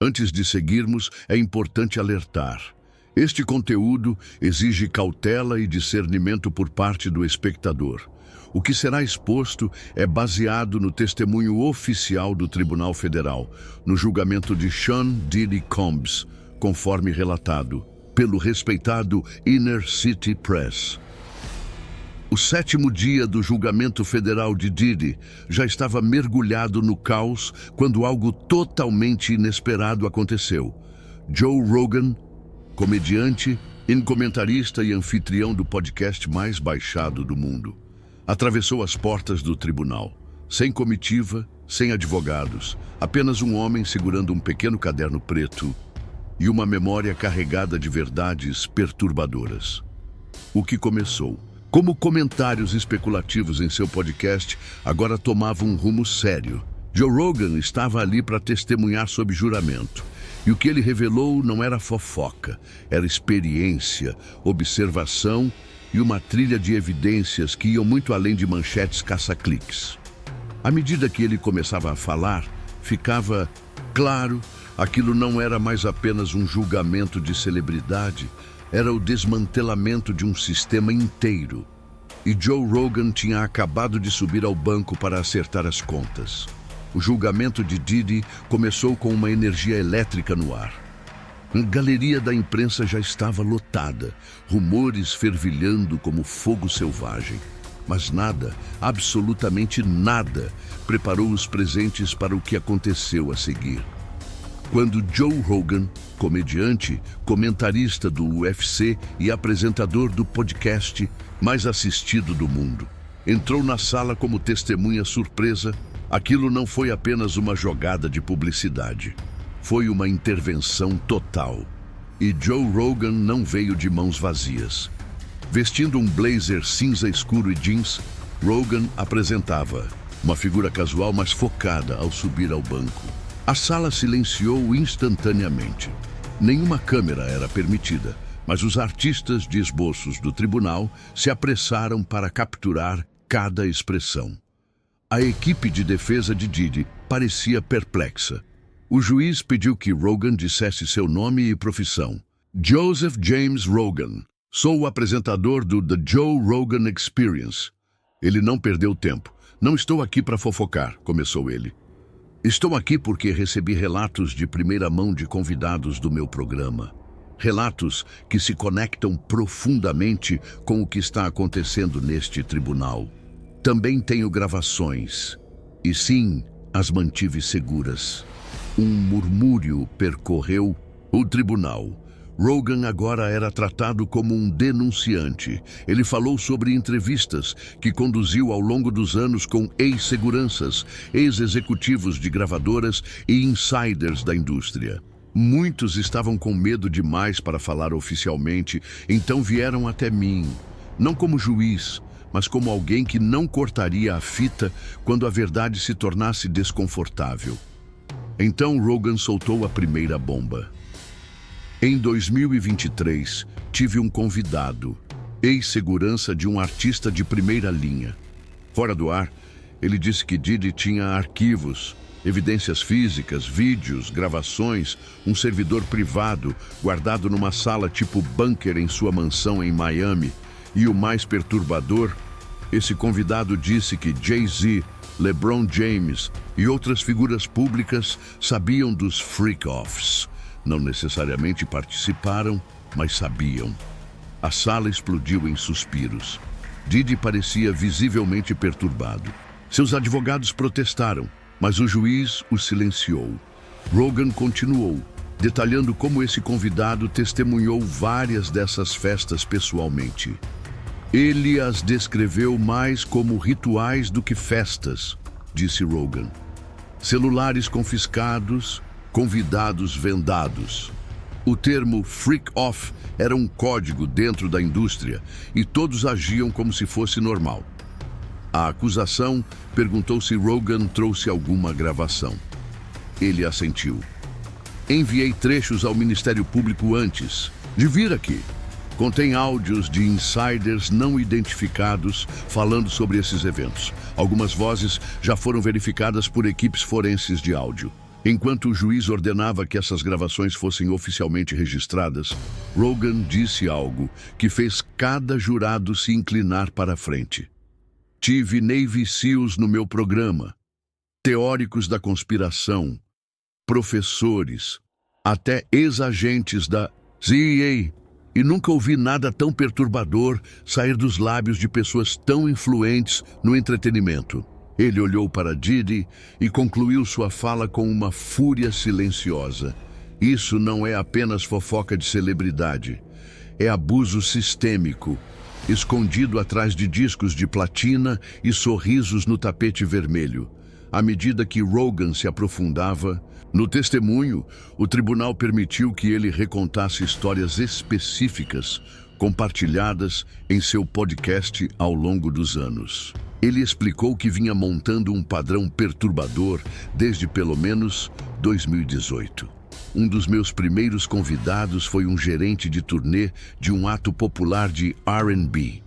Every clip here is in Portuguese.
Antes de seguirmos, é importante alertar. Este conteúdo exige cautela e discernimento por parte do espectador. O que será exposto é baseado no testemunho oficial do Tribunal Federal, no julgamento de Sean Diddy Combs, conforme relatado pelo respeitado Inner City Press. O 7º dia do julgamento federal de Diddy já estava mergulhado no caos quando algo totalmente inesperado aconteceu. Joe Rogan, comediante, comentarista e anfitrião do podcast mais baixado do mundo, atravessou as portas do tribunal, sem comitiva, sem advogados, apenas um homem segurando um pequeno caderno preto e uma memória carregada de verdades perturbadoras. O que começou como comentários especulativos em seu podcast, agora tomava um rumo sério. Joe Rogan estava ali para testemunhar sob juramento. E o que ele revelou não era fofoca, era experiência, observação e uma trilha de evidências que iam muito além de manchetes caça-cliques. À medida que ele começava a falar, ficava claro, aquilo não era mais apenas um julgamento de celebridade, era o desmantelamento de um sistema inteiro. E Joe Rogan tinha acabado de subir ao banco para acertar as contas. O julgamento de Diddy começou com uma energia elétrica no ar. A galeria da imprensa já estava lotada, rumores fervilhando como fogo selvagem. Mas nada, absolutamente nada, preparou os presentes para o que aconteceu a seguir. Quando Joe Rogan, comediante, comentarista do UFC e apresentador do podcast mais assistido do mundo, entrou na sala como testemunha surpresa, aquilo não foi apenas uma jogada de publicidade. Foi uma intervenção total. E Joe Rogan não veio de mãos vazias. Vestindo um blazer cinza escuro e jeans, Rogan apresentava uma figura casual, mas focada ao subir ao banco. A sala silenciou instantaneamente. Nenhuma câmera era permitida, mas os artistas de esboços do tribunal se apressaram para capturar cada expressão. A equipe de defesa de Diddy parecia perplexa. O juiz pediu que Rogan dissesse seu nome e profissão. Joseph James Rogan. Sou o apresentador do The Joe Rogan Experience. Ele não perdeu tempo. Não estou aqui para fofocar, começou ele. Estou aqui porque recebi relatos de primeira mão de convidados do meu programa. Relatos que se conectam profundamente com o que está acontecendo neste tribunal. Também tenho gravações. E sim, as mantive seguras. Um murmúrio percorreu o tribunal. Rogan agora era tratado como um denunciante. Ele falou sobre entrevistas que conduziu ao longo dos anos com ex-seguranças, ex-executivos de gravadoras e insiders da indústria. Muitos estavam com medo demais para falar oficialmente, então vieram até mim, não como juiz, mas como alguém que não cortaria a fita quando a verdade se tornasse desconfortável. Então Rogan soltou a primeira bomba. Em 2023, tive um convidado, ex-segurança de um artista de primeira linha. Fora do ar, ele disse que Diddy tinha arquivos, evidências físicas, vídeos, gravações, um servidor privado guardado numa sala tipo bunker em sua mansão em Miami. E o mais perturbador, esse convidado disse que Jay-Z, LeBron James e outras figuras públicas sabiam dos freak-offs. Não necessariamente participaram, mas sabiam. A sala explodiu em suspiros. Diddy parecia visivelmente perturbado. Seus advogados protestaram, mas o juiz o silenciou. Rogan continuou, detalhando como esse convidado testemunhou várias dessas festas pessoalmente. Ele as descreveu mais como rituais do que festas, disse Rogan. Celulares confiscados, convidados vendados. O termo freak-off era um código dentro da indústria e todos agiam como se fosse normal. A acusação perguntou se Rogan trouxe alguma gravação. Ele assentiu. Enviei trechos ao Ministério Público antes de vir aqui. Contém áudios de insiders não identificados falando sobre esses eventos. Algumas vozes já foram verificadas por equipes forenses de áudio. Enquanto o juiz ordenava que essas gravações fossem oficialmente registradas, Rogan disse algo que fez cada jurado se inclinar para a frente. Tive Navy SEALs no meu programa, teóricos da conspiração, professores, até ex-agentes da CIA, e nunca ouvi nada tão perturbador sair dos lábios de pessoas tão influentes no entretenimento. Ele olhou para Diddy e concluiu sua fala com uma fúria silenciosa. Isso não é apenas fofoca de celebridade. É abuso sistêmico, escondido atrás de discos de platina e sorrisos no tapete vermelho. À medida que Rogan se aprofundava no testemunho, o tribunal permitiu que ele recontasse histórias específicas compartilhadas em seu podcast ao longo dos anos. Ele explicou que vinha montando um padrão perturbador desde pelo menos 2018. Um dos meus primeiros convidados foi um gerente de turnê de um ato popular de R&B.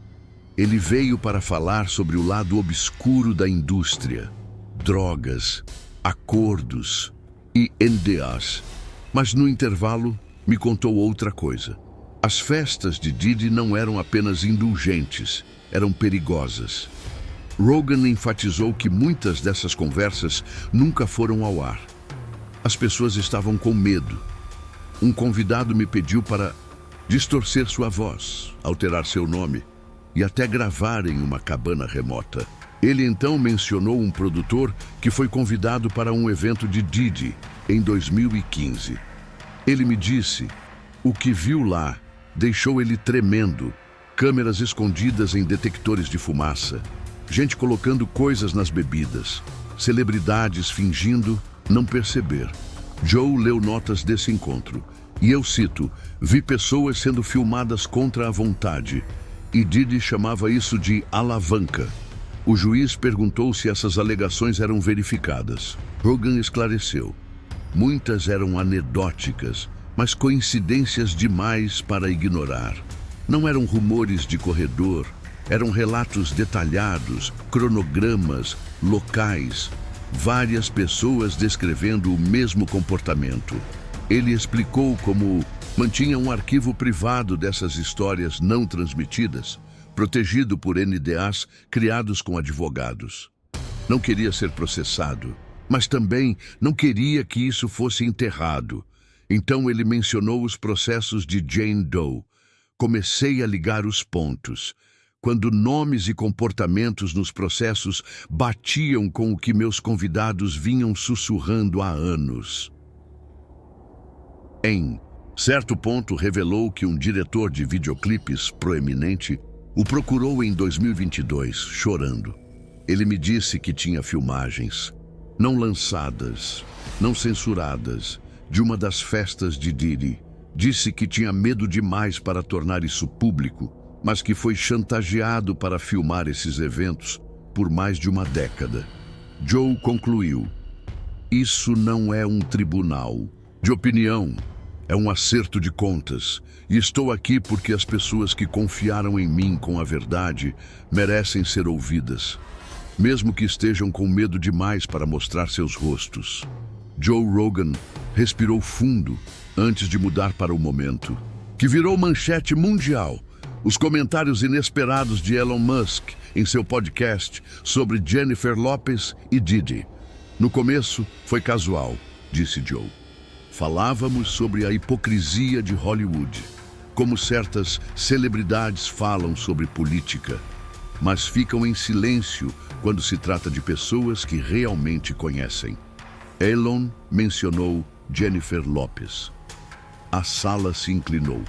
Ele veio para falar sobre o lado obscuro da indústria, drogas, acordos e NDAs. Mas no intervalo, me contou outra coisa. As festas de Diddy não eram apenas indulgentes, eram perigosas. Rogan enfatizou que muitas dessas conversas nunca foram ao ar. As pessoas estavam com medo. Um convidado me pediu para distorcer sua voz, alterar seu nome e até gravar em uma cabana remota. Ele então mencionou um produtor que foi convidado para um evento de Diddy em 2015. Ele me disse, o que viu lá deixou ele tremendo. Câmeras escondidas em detectores de fumaça, gente colocando coisas nas bebidas, celebridades fingindo não perceber. Joe leu notas desse encontro, e eu cito, vi pessoas sendo filmadas contra a vontade, e Diddy chamava isso de alavanca. O juiz perguntou se essas alegações eram verificadas. Rogan esclareceu. Muitas eram anedóticas, mas coincidências demais para ignorar. Não eram rumores de corredor, eram relatos detalhados, cronogramas, locais, várias pessoas descrevendo o mesmo comportamento. Ele explicou como mantinha um arquivo privado dessas histórias não transmitidas, protegido por NDAs criados com advogados. Não queria ser processado, mas também não queria que isso fosse enterrado. Então ele mencionou os processos de Jane Doe. Comecei a ligar os pontos, quando nomes e comportamentos nos processos batiam com o que meus convidados vinham sussurrando há anos. Em certo ponto, revelou que um diretor de videoclipes proeminente o procurou em 2022, chorando. Ele me disse que tinha filmagens, não lançadas, não censuradas, de uma das festas de Diddy. Disse que tinha medo demais para tornar isso público, mas que foi chantageado para filmar esses eventos por mais de uma década. Joe concluiu, isso não é um tribunal de opinião, é um acerto de contas, e estou aqui porque as pessoas que confiaram em mim com a verdade merecem ser ouvidas, mesmo que estejam com medo demais para mostrar seus rostos. Joe Rogan respirou fundo antes de mudar para o momento, que virou manchete mundial. Os comentários inesperados de Elon Musk em seu podcast sobre Jennifer Lopez e Diddy. No começo, foi casual, disse Joe. Falávamos sobre a hipocrisia de Hollywood, como certas celebridades falam sobre política, mas ficam em silêncio quando se trata de pessoas que realmente conhecem. Elon mencionou Jennifer Lopez. A sala se inclinou.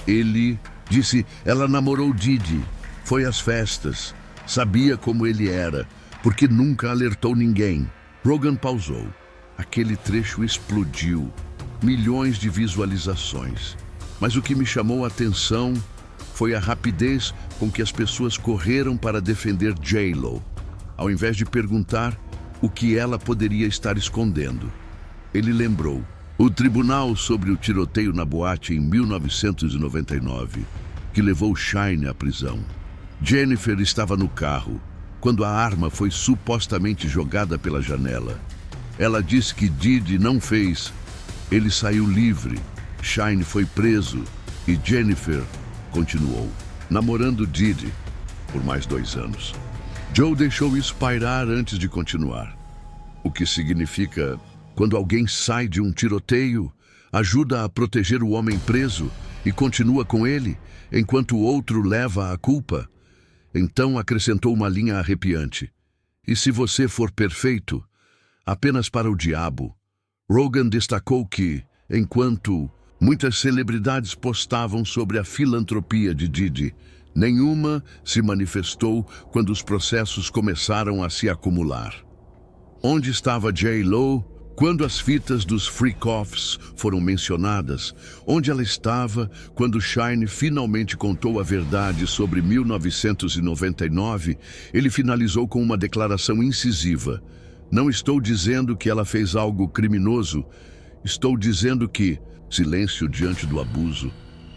Ele disse, ela namorou Diddy, foi às festas, sabia como ele era, porque nunca alertou ninguém. Rogan pausou. Aquele trecho explodiu, milhões de visualizações. Mas o que me chamou a atenção foi a rapidez com que as pessoas correram para defender J-Lo, ao invés de perguntar o que ela poderia estar escondendo. Ele lembrou o tribunal sobre o tiroteio na boate em 1999, que levou Shyne à prisão. Jennifer estava no carro quando a arma foi supostamente jogada pela janela. Ela disse que Didi não fez. Ele saiu livre. Shine foi preso. E Jennifer continuou namorando Didi por mais 2 anos. Joe deixou isso pairar antes de continuar. O que significa, quando alguém sai de um tiroteio, ajuda a proteger o homem preso e continua com ele, enquanto o outro leva a culpa. Então acrescentou uma linha arrepiante. E se você for perfeito, apenas para o diabo. Rogan destacou que, enquanto muitas celebridades postavam sobre a filantropia de Didi, nenhuma se manifestou quando os processos começaram a se acumular. Onde estava J.Lo quando as fitas dos freak-offs foram mencionadas? Onde ela estava quando Shine finalmente contou a verdade sobre 1999? Ele finalizou com uma declaração incisiva. Não estou dizendo que ela fez algo criminoso. Estou dizendo que silêncio diante do abuso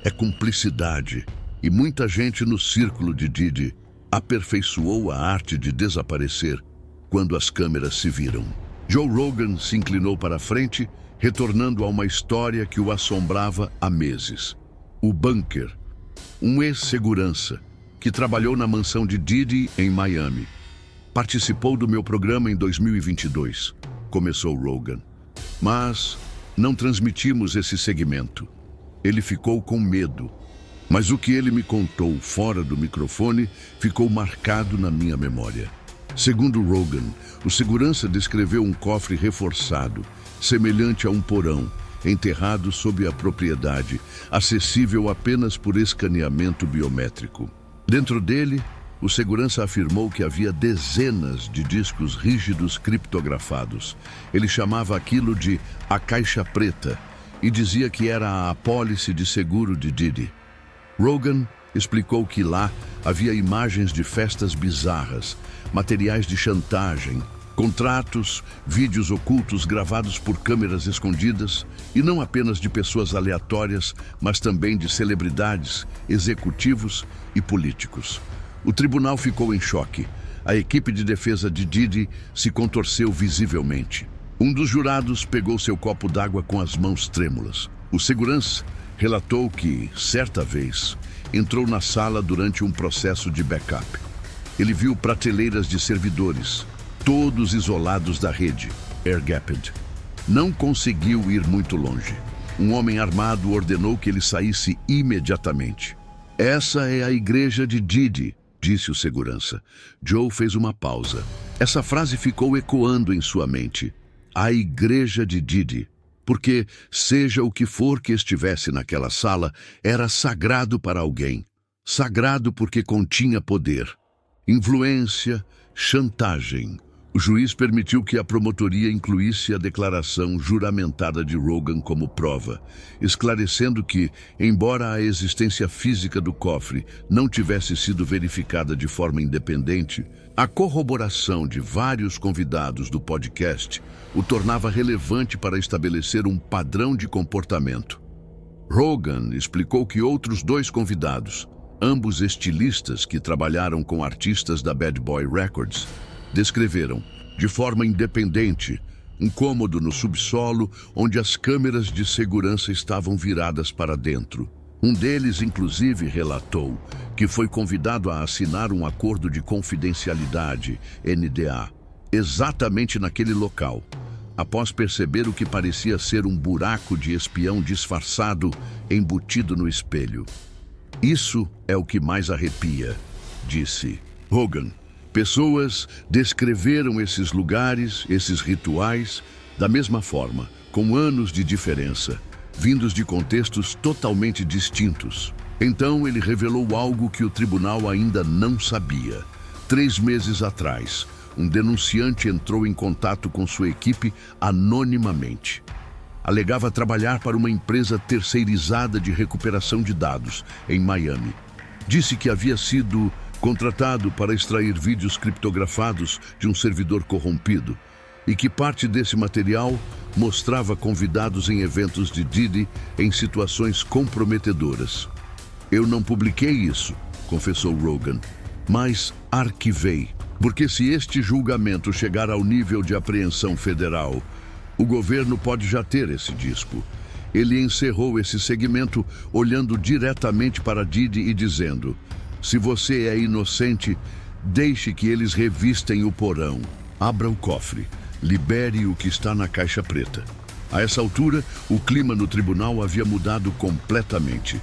é cumplicidade. E muita gente no círculo de Didi aperfeiçoou a arte de desaparecer quando as câmeras se viram. Joe Rogan se inclinou para a frente, retornando a uma história que o assombrava há meses. O Bunker, um ex-segurança que trabalhou na mansão de Didi em Miami. Participou do meu programa em 2022, começou Rogan. Mas não transmitimos esse segmento. Ele ficou com medo. Mas o que ele me contou fora do microfone ficou marcado na minha memória. Segundo Rogan, o segurança descreveu um cofre reforçado, semelhante a um porão, enterrado sob a propriedade, acessível apenas por escaneamento biométrico. Dentro dele, o segurança afirmou que havia dezenas de discos rígidos criptografados. Ele chamava aquilo de a caixa preta e dizia que era a apólice de seguro de Didi. Rogan explicou que lá havia imagens de festas bizarras, materiais de chantagem, contratos, vídeos ocultos gravados por câmeras escondidas, e não apenas de pessoas aleatórias, mas também de celebridades, executivos e políticos. O tribunal ficou em choque. A equipe de defesa de Didi se contorceu visivelmente. Um dos jurados pegou seu copo d'água com as mãos trêmulas. O segurança relatou que, certa vez, entrou na sala durante um processo de backup. Ele viu prateleiras de servidores, todos isolados da rede, air-gapped. Não conseguiu ir muito longe. Um homem armado ordenou que ele saísse imediatamente. Essa é a igreja de Didi, disse o segurança. Joe fez uma pausa. Essa frase ficou ecoando em sua mente. A igreja de Didi. Porque, seja o que for que estivesse naquela sala, era sagrado para alguém. Sagrado porque continha poder. Influência, chantagem. O juiz permitiu que a promotoria incluísse a declaração juramentada de Rogan como prova, esclarecendo que, embora a existência física do cofre não tivesse sido verificada de forma independente, a corroboração de vários convidados do podcast o tornava relevante para estabelecer um padrão de comportamento. Rogan explicou que outros 2 convidados, ambos estilistas que trabalharam com artistas da Bad Boy Records, descreveram, de forma independente, um cômodo no subsolo onde as câmeras de segurança estavam viradas para dentro. Um deles, inclusive, relatou que foi convidado a assinar um acordo de confidencialidade, NDA, exatamente naquele local, após perceber o que parecia ser um buraco de espião disfarçado embutido no espelho. Isso é o que mais arrepia, disse Rogan. Pessoas descreveram esses lugares, esses rituais, da mesma forma, com anos de diferença, vindos de contextos totalmente distintos. Então ele revelou algo que o tribunal ainda não sabia. 3 meses atrás, um denunciante entrou em contato com sua equipe anonimamente. Alegava trabalhar para uma empresa terceirizada de recuperação de dados em Miami. Disse que havia sido contratado para extrair vídeos criptografados de um servidor corrompido e que parte desse material mostrava convidados em eventos de Didi em situações comprometedoras. Eu não publiquei isso, confessou Rogan, mas arquivei. Porque se este julgamento chegar ao nível de apreensão federal, o governo pode já ter esse disco. Ele encerrou esse segmento olhando diretamente para Diddy e dizendo: se você é inocente, deixe que eles revistem o porão. Abra o cofre. Libere o que está na caixa preta. A essa altura, o clima no tribunal havia mudado completamente.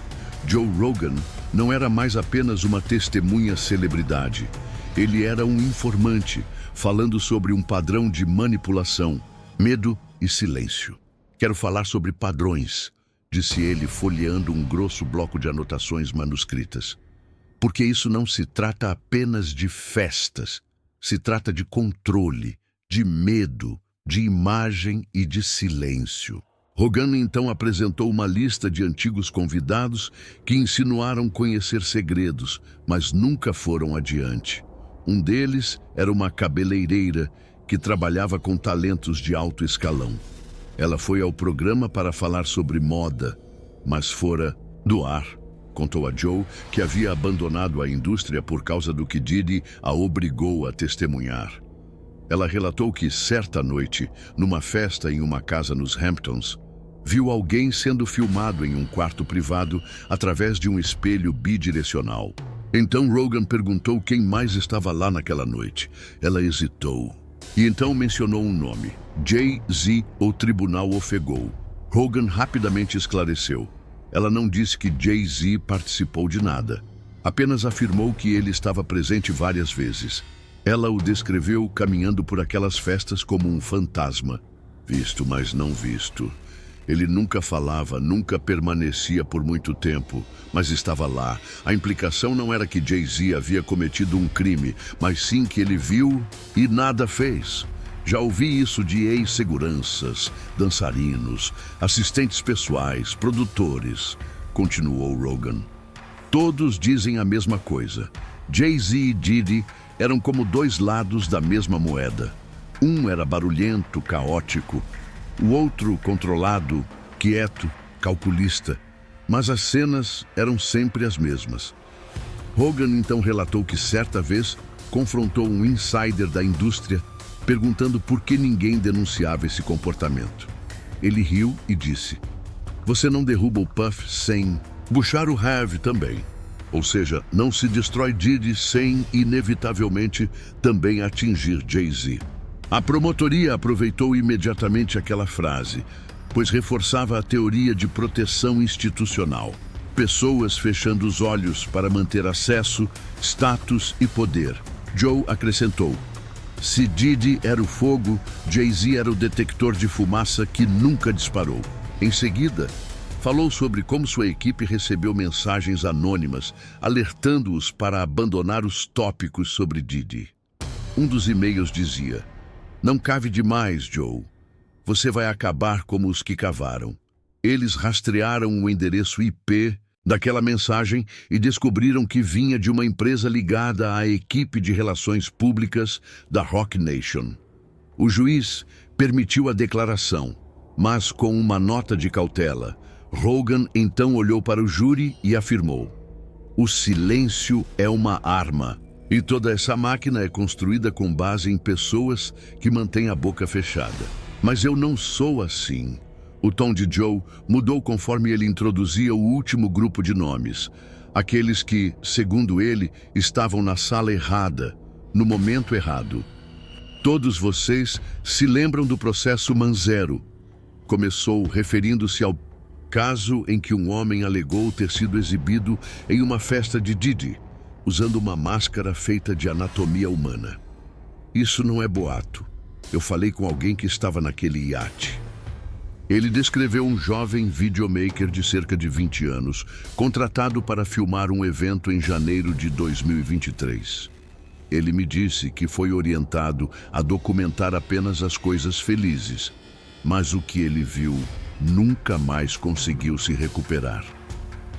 Joe Rogan não era mais apenas uma testemunha celebridade. Ele era um informante, falando sobre um padrão de manipulação, medo e silêncio. Quero falar sobre padrões, disse ele, folheando um grosso bloco de anotações manuscritas. Porque isso não se trata apenas de festas. Se trata de controle, de medo, de imagem e de silêncio. Rogan então apresentou uma lista de antigos convidados que insinuaram conhecer segredos, mas nunca foram adiante. Um deles era uma cabeleireira que trabalhava com talentos de alto escalão. Ela foi ao programa para falar sobre moda, mas fora do ar, contou a Joe, que havia abandonado a indústria por causa do que Diddy a obrigou a testemunhar. Ela relatou que, certa noite, numa festa em uma casa nos Hamptons, viu alguém sendo filmado em um quarto privado através de um espelho bidirecional. Então Rogan perguntou quem mais estava lá naquela noite. Ela hesitou. E então mencionou um nome. Jay-Z, o tribunal ofegou. Rogan rapidamente esclareceu. Ela não disse que Jay-Z participou de nada. Apenas afirmou que ele estava presente várias vezes. Ela o descreveu caminhando por aquelas festas como um fantasma. Visto, mas não visto. Ele nunca falava, nunca permanecia por muito tempo, mas estava lá. A implicação não era que Jay-Z havia cometido um crime, mas sim que ele viu e nada fez. Já ouvi isso de ex-seguranças, dançarinos, assistentes pessoais, produtores, continuou Rogan. Todos dizem a mesma coisa. Jay-Z e Diddy eram como dois lados da mesma moeda. Um era barulhento, caótico, o outro controlado, quieto, calculista. Mas as cenas eram sempre as mesmas. Rogan então relatou que certa vez confrontou um insider da indústria perguntando por que ninguém denunciava esse comportamento. Ele riu e disse: você não derruba o Puff sem puxar o Have também. Ou seja, não se destrói Diddy sem, inevitavelmente, também atingir Jay-Z. A promotoria aproveitou imediatamente aquela frase, pois reforçava a teoria de proteção institucional. Pessoas fechando os olhos para manter acesso, status e poder. Joe acrescentou: se Diddy era o fogo, Jay-Z era o detector de fumaça que nunca disparou. Em seguida, falou sobre como sua equipe recebeu mensagens anônimas, alertando-os para abandonar os tópicos sobre Diddy. Um dos e-mails dizia: não cave demais, Joe. Você vai acabar como os que cavaram. Eles rastrearam o endereço IP daquela mensagem e descobriram que vinha de uma empresa ligada à equipe de relações públicas da Roc Nation. O juiz permitiu a declaração, mas com uma nota de cautela. Rogan então olhou para o júri e afirmou: o silêncio é uma arma. E toda essa máquina é construída com base em pessoas que mantêm a boca fechada. Mas eu não sou assim. O tom de Joe mudou conforme ele introduzia o último grupo de nomes. Aqueles que, segundo ele, estavam na sala errada, no momento errado. Todos vocês se lembram do processo Manzero. Começou referindo-se ao caso em que um homem alegou ter sido exibido em uma festa de Diddy, usando uma máscara feita de anatomia humana. Isso não é boato. Eu falei com alguém que estava naquele iate. Ele descreveu um jovem videomaker de cerca de 20 anos, contratado para filmar um evento em janeiro de 2023. Ele me disse que foi orientado a documentar apenas as coisas felizes, mas o que ele viu nunca mais conseguiu se recuperar.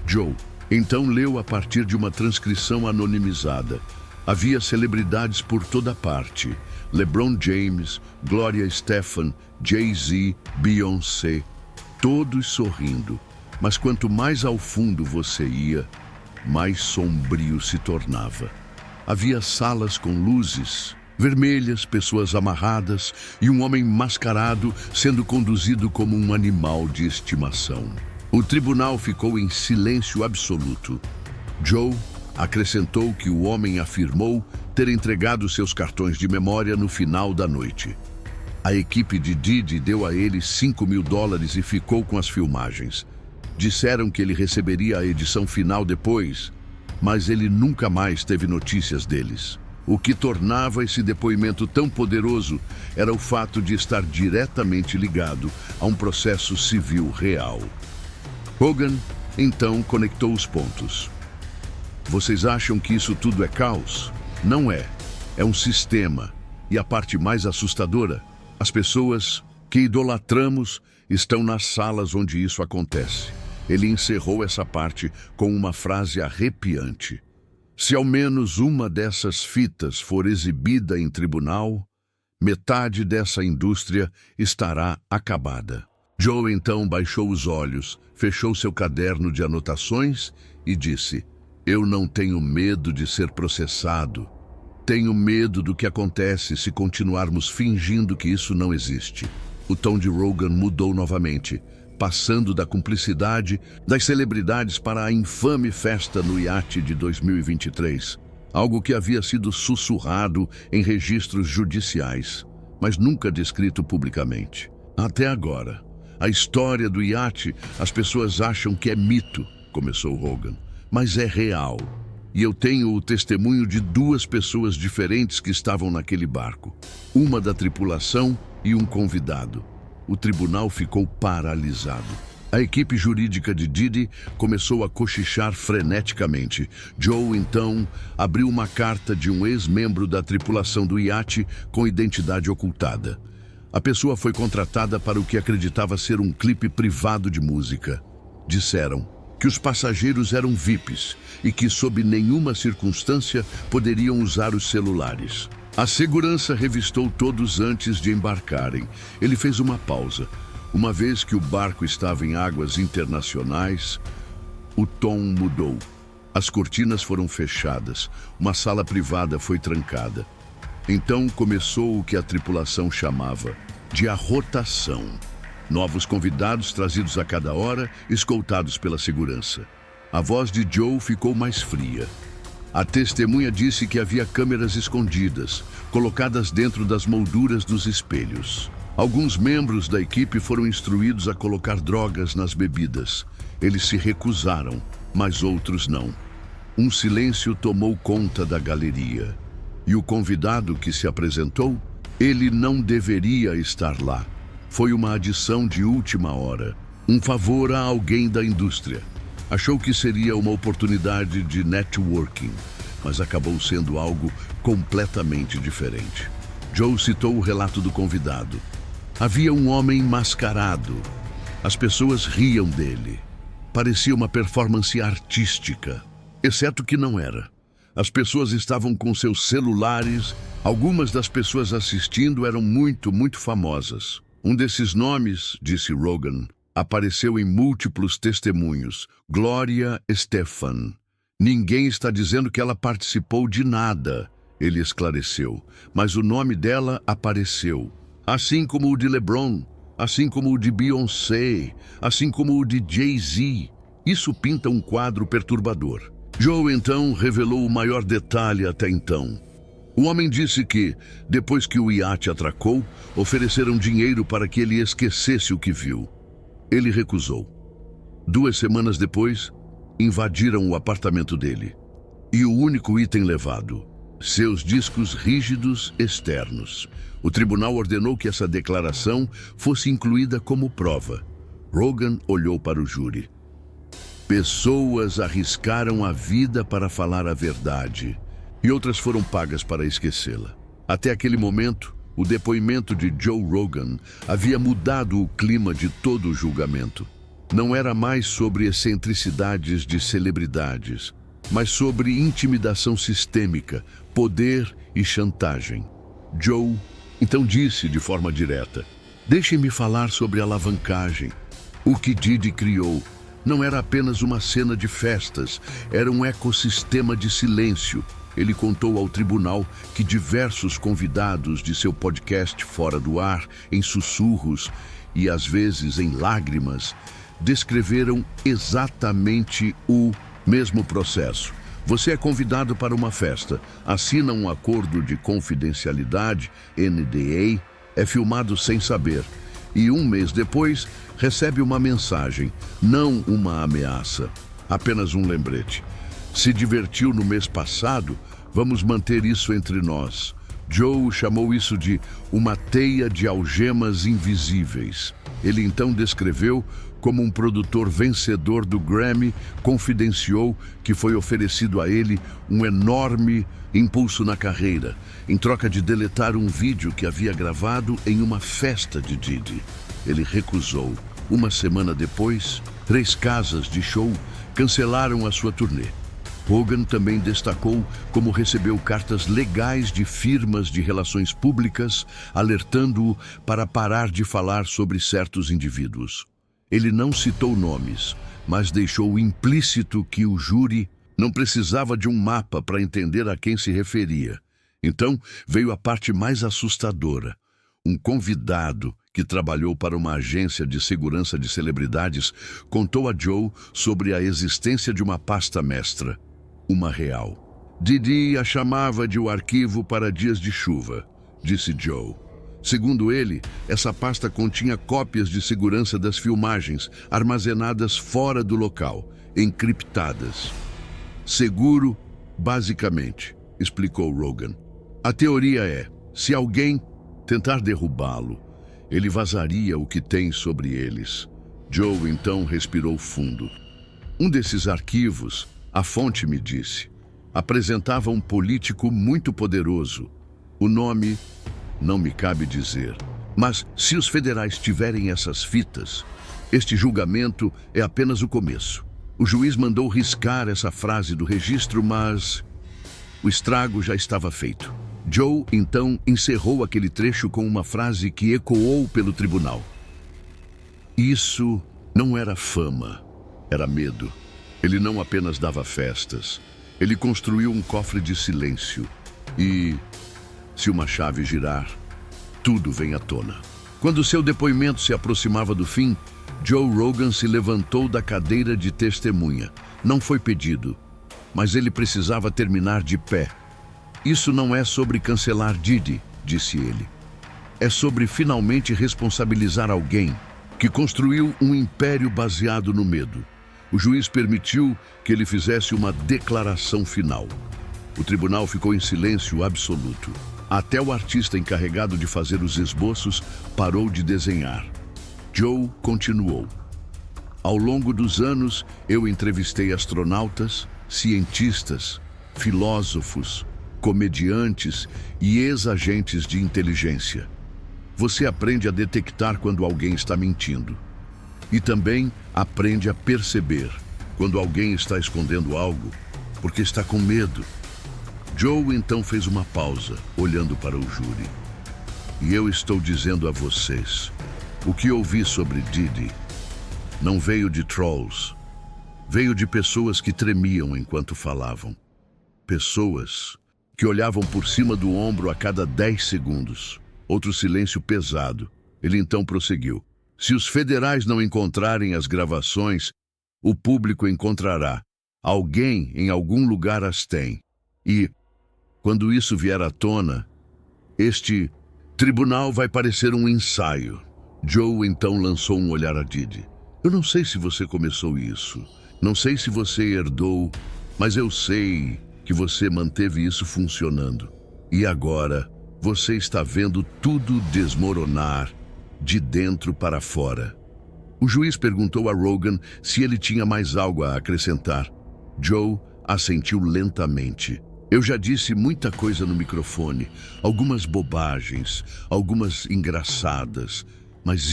Joe então leu a partir de uma transcrição anonimizada. Havia celebridades por toda parte: LeBron James, Gloria Estefan, Jay-Z, Beyoncé, todos sorrindo. Mas quanto mais ao fundo você ia, mais sombrio se tornava. Havia salas com luzes vermelhas, pessoas amarradas e um homem mascarado sendo conduzido como um animal de estimação. O tribunal ficou em silêncio absoluto. Joe acrescentou que o homem afirmou ter entregado seus cartões de memória no final da noite. A equipe de Diddy deu a ele $5.000 e ficou com as filmagens. Disseram que ele receberia a edição final depois, mas ele nunca mais teve notícias deles. O que tornava esse depoimento tão poderoso era o fato de estar diretamente ligado a um processo civil real. Hogan, então, conectou os pontos. Vocês acham que isso tudo é caos? Não é. É um sistema. E a parte mais assustadora, as pessoas que idolatramos estão nas salas onde isso acontece. Ele encerrou essa parte com uma frase arrepiante. Se ao menos uma dessas fitas for exibida em tribunal, metade dessa indústria estará acabada. Joe então baixou os olhos, fechou seu caderno de anotações e disse: Eu não tenho medo de ser processado. Tenho medo do que acontece se continuarmos fingindo que isso não existe. O tom de Rogan mudou novamente, passando da cumplicidade das celebridades para a infame festa no iate de 2023, algo que havia sido sussurrado em registros judiciais, mas nunca descrito publicamente. Até agora, a história do iate, as pessoas acham que é mito, começou Rogan, mas é real. E eu tenho o testemunho de 2 pessoas diferentes que estavam naquele barco, uma da tripulação e um convidado. O tribunal ficou paralisado. A equipe jurídica de Diddy começou a cochichar freneticamente. Joe, então, abriu uma carta de um ex-membro da tripulação do iate com identidade ocultada. A pessoa foi contratada para o que acreditava ser um clipe privado de música. Disseram que os passageiros eram VIPs e que, sob nenhuma circunstância, poderiam usar os celulares. A segurança revistou todos antes de embarcarem. Ele fez uma pausa. Uma vez que o barco estava em águas internacionais, o tom mudou. As cortinas foram fechadas. Uma sala privada foi trancada. Então começou o que a tripulação chamava de arrotação. Novos convidados trazidos a cada hora, escoltados pela segurança. A voz de Joe ficou mais fria. A testemunha disse que havia câmeras escondidas, colocadas dentro das molduras dos espelhos. Alguns membros da equipe foram instruídos a colocar drogas nas bebidas. Eles se recusaram, mas outros não. Um silêncio tomou conta da galeria. E o convidado que se apresentou, ele não deveria estar lá. Foi uma adição de última hora, um favor a alguém da indústria. Achou que seria uma oportunidade de networking, mas acabou sendo algo completamente diferente. Joe citou o relato do convidado. Havia um homem mascarado. As pessoas riam dele. Parecia uma performance artística, exceto que não era. As pessoas estavam com seus celulares. Algumas das pessoas assistindo eram muito famosas. Um desses nomes, disse Rogan, apareceu em múltiplos testemunhos. Gloria Estefan. Ninguém está dizendo que ela participou de nada, ele esclareceu. Mas o nome dela apareceu. Assim como o de LeBron, assim como o de Beyoncé, assim como o de Jay-Z. Isso pinta um quadro perturbador. Joe, então, revelou o maior detalhe até então. O homem disse que, depois que o iate atracou, ofereceram dinheiro para que ele esquecesse o que viu. Ele recusou. 2 semanas depois, invadiram o apartamento dele. E o único item levado, seus discos rígidos externos. O tribunal ordenou que essa declaração fosse incluída como prova. Rogan olhou para o júri. Pessoas arriscaram a vida para falar a verdade, e outras foram pagas para esquecê-la. Até aquele momento, o depoimento de Joe Rogan havia mudado o clima de todo o julgamento. Não era mais sobre excentricidades de celebridades, mas sobre intimidação sistêmica, poder e chantagem. Joe então disse de forma direta: "Deixem-me falar sobre a alavancagem. O que Diddy criou não era apenas uma cena de festas, era um ecossistema de silêncio. ele contou ao tribunal que diversos convidados de seu podcast Fora do Ar, em sussurros e às vezes em lágrimas, descreveram exatamente o mesmo processo. Você é convidado para uma festa, assina um acordo de confidencialidade, NDA, é filmado sem saber, e um mês depois recebe uma mensagem, não uma ameaça, apenas um lembrete. Se divertiu no mês passado, vamos manter isso entre nós. Joe chamou isso de uma teia de algemas invisíveis. Ele então descreveu como um produtor vencedor do Grammy confidenciou que foi oferecido a ele um enorme impulso na carreira, em troca de deletar um vídeo que havia gravado em uma festa de Diddy. Ele recusou. Uma semana depois, 3 casas de show cancelaram a sua turnê. Rogan também destacou como recebeu cartas legais de firmas de relações públicas alertando-o para parar de falar sobre certos indivíduos. Ele não citou nomes, mas deixou implícito que o júri não precisava de um mapa para entender a quem se referia. Então veio a parte mais assustadora. Um convidado que trabalhou para uma agência de segurança de celebridades contou a Joe sobre a existência de uma pasta mestra, uma real. Diddy a chamava de o arquivo para dias de chuva, disse Joe. Segundo ele, essa pasta continha cópias de segurança das filmagens, armazenadas fora do local, encriptadas. Seguro, basicamente, explicou Rogan. A teoria é, se alguém tentar derrubá-lo, ele vazaria o que tem sobre eles. Joe então respirou fundo. Um desses arquivos, a fonte me disse, apresentava um político muito poderoso. O nome não me cabe dizer. Mas se os federais tiverem essas fitas, este julgamento é apenas o começo. O juiz mandou riscar essa frase do registro, mas o estrago já estava feito. Joe, então, encerrou aquele trecho com uma frase que ecoou pelo tribunal. Isso não era fama, era medo. Ele não apenas dava festas, ele construiu um cofre de silêncio. E, se uma chave girar, tudo vem à tona. Quando seu depoimento se aproximava do fim, Joe Rogan se levantou da cadeira de testemunha. Não foi pedido, mas ele precisava terminar de pé. Isso não é sobre cancelar Diddy, disse ele. É sobre finalmente responsabilizar alguém que construiu um império baseado no medo. O juiz permitiu que ele fizesse uma declaração final. O tribunal ficou em silêncio absoluto. Até o artista encarregado de fazer os esboços parou de desenhar. Joe continuou. Ao longo dos anos, eu entrevistei astronautas, cientistas, filósofos, comediantes e ex-agentes de inteligência. Você aprende a detectar quando alguém está mentindo. E também aprende a perceber quando alguém está escondendo algo, porque está com medo. Joe então fez uma pausa, olhando para o júri. E eu estou dizendo a vocês, o que ouvi sobre Diddy não veio de trolls, veio de pessoas que tremiam enquanto falavam. Pessoas que olhavam por cima do ombro a cada 10 segundos. Outro silêncio pesado. Ele então prosseguiu. Se os federais não encontrarem as gravações, o público encontrará. Alguém em algum lugar as tem. E, quando isso vier à tona, este tribunal vai parecer um ensaio. Joe então lançou um olhar a Diddy. Eu não sei se você começou isso. Não sei se você herdou, mas eu sei que você manteve isso funcionando. E agora, você está vendo tudo desmoronar de dentro para fora. O juiz perguntou a Rogan se ele tinha mais algo a acrescentar. Joe assentiu lentamente. Eu já disse muita coisa no microfone, algumas bobagens, algumas engraçadas, mas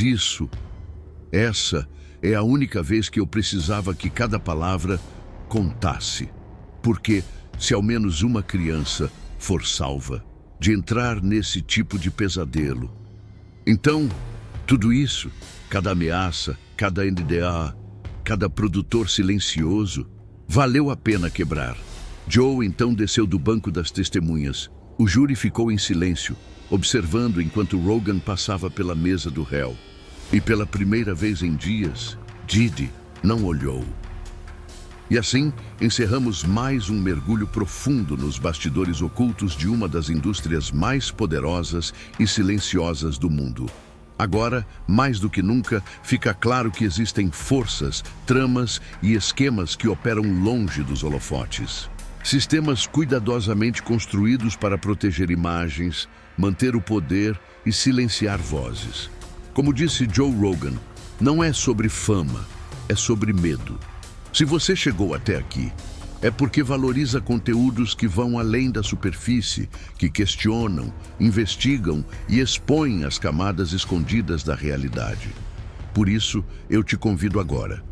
essa é a única vez que eu precisava que cada palavra contasse. Porque se ao menos uma criança for salva de entrar nesse tipo de pesadelo, então tudo isso, cada ameaça, cada NDA, cada produtor silencioso, valeu a pena quebrar. Joe então desceu do banco das testemunhas. O júri ficou em silêncio, observando enquanto Rogan passava pela mesa do réu. E pela primeira vez em dias, Didi não olhou. E assim, encerramos mais um mergulho profundo nos bastidores ocultos de uma das indústrias mais poderosas e silenciosas do mundo. Agora, mais do que nunca, fica claro que existem forças, tramas e esquemas que operam longe dos holofotes. Sistemas cuidadosamente construídos para proteger imagens, manter o poder e silenciar vozes. Como disse Joe Rogan, não é sobre fama, é sobre medo. Se você chegou até aqui, é porque valoriza conteúdos que vão além da superfície, que questionam, investigam e expõem as camadas escondidas da realidade. Por isso, eu te convido agora.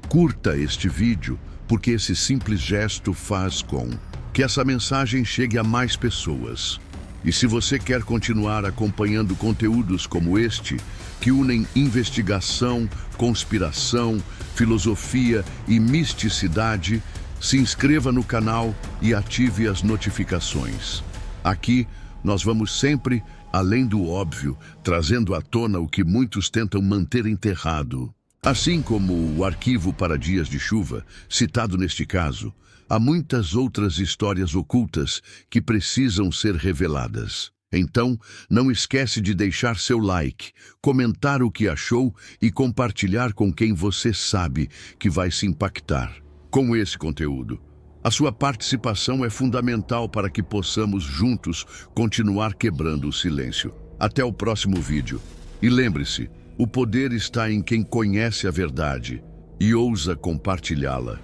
Curta este vídeo, porque esse simples gesto faz com que essa mensagem chegue a mais pessoas. E se você quer continuar acompanhando conteúdos como este, que unem investigação, conspiração, filosofia e misticidade, se inscreva no canal e ative as notificações. Aqui, nós vamos sempre além do óbvio, trazendo à tona o que muitos tentam manter enterrado. Assim como o arquivo para dias de chuva, citado neste caso, há muitas outras histórias ocultas que precisam ser reveladas. Então, não esquece de deixar seu like, comentar o que achou e compartilhar com quem você sabe que vai se impactar com esse conteúdo. A sua participação é fundamental para que possamos juntos continuar quebrando o silêncio. Até o próximo vídeo. E lembre-se, o poder está em quem conhece a verdade e ousa compartilhá-la.